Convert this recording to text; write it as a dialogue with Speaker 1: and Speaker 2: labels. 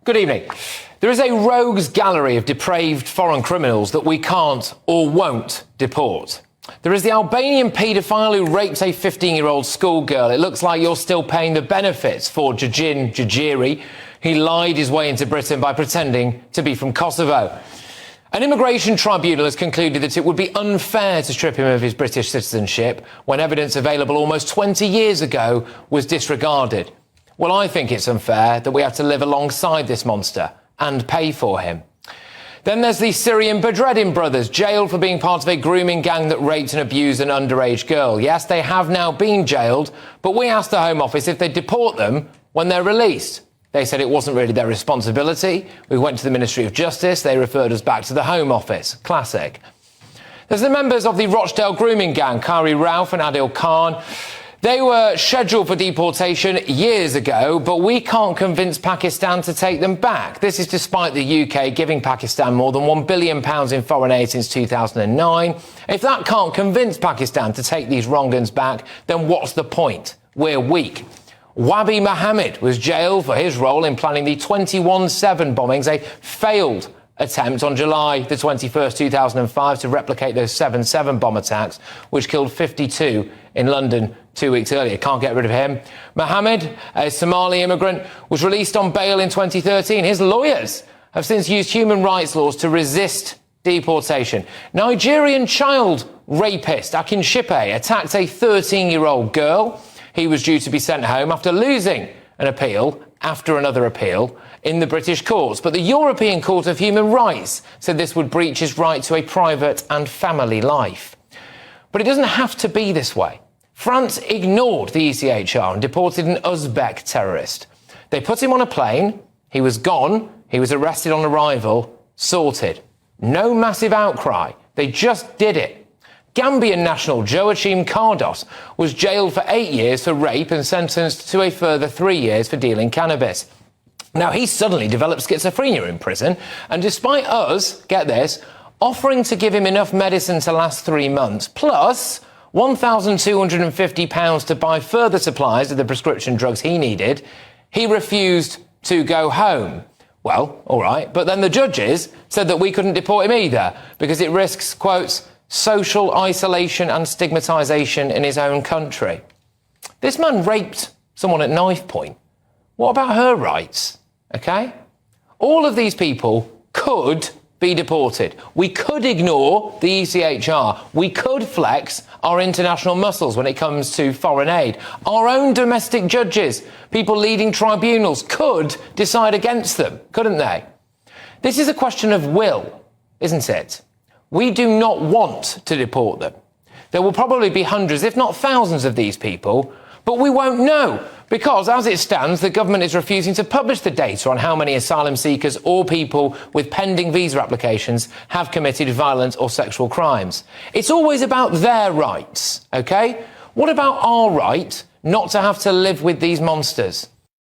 Speaker 1: Good evening. There is a rogues gallery of depraved foreign criminals that we can't or won't deport. There is the Albanian paedophile who raped a 15-year-old schoolgirl. It looks like you're still paying the benefits for Gjin Gjiri. He lied his way into Britain by pretending to be from Kosovo. An immigration tribunal has concluded that it would be unfair to strip him of his British citizenship when evidence available almost 20 years ago was disregarded. Well, I think it's unfair that we have to live alongside this monster and pay for him. Then there's the Syrian Bedreddin brothers, jailed for being part of a grooming gang that raped and abused an underage girl. Yes, they have now been jailed, but we asked the Home Office if they'd deport them when they're released. They said it wasn't really their responsibility. We went to the Ministry of Justice. They referred us back to the Home Office. Classic. There's the members of the Rochdale grooming gang, Kari Rauf and Adil Khan. They were scheduled for deportation years ago, but we can't convince Pakistan to take them back. This is despite the UK giving Pakistan more than £1 billion in foreign aid since 2009. If that can't convince Pakistan to take these wrong-uns back, then what's the point? We're weak. Wabi Mohammed was jailed for his role in planning the 21/7 bombings, a failed attempt on July the 21st, 2005 to replicate those 7/7 bomb attacks, which killed 52 in London 2 weeks earlier. Can't get rid of him. Mohammed, a Somali immigrant, was released on bail in 2013. His lawyers have since used human rights laws to resist deportation. Nigerian child rapist Akin Shipe attacked a 13-year-old girl. He was due to be sent home after losing an appeal after another appeal in the British courts. But the European Court of Human Rights said this would breach his right to a private and family life. But it doesn't have to be this way. France ignored the ECHR and deported an Uzbek terrorist. They put him on a plane. He was gone. He was arrested on arrival. Sorted. No massive outcry. They just did it. Gambian national Joachim Cardos was jailed for 8 years for rape and sentenced to a further 3 years for dealing cannabis. Now, he suddenly developed schizophrenia in prison, and despite us, get this, offering to give him enough medicine to last 3 months, plus £1,250 to buy further supplies of the prescription drugs he needed, he refused to go home. Well, all right, but then the judges said that we couldn't deport him either because it risks, quotes, social isolation and stigmatisation in his own country. This man raped someone at knife point. What about her rights? OK? All of these people could be deported. We could ignore the ECHR. We could flex our international muscles when it comes to foreign aid. Our own domestic judges, people leading tribunals, could decide against them, couldn't they? This is a question of will, isn't it? We do not want to deport them. There will probably be hundreds, if not thousands of these people, but we won't know because, as it stands, the government is refusing to publish the data on how many asylum seekers or people with pending visa applications have committed violent or sexual crimes. It's always about their rights, OK? What about our right not to have to live with these monsters?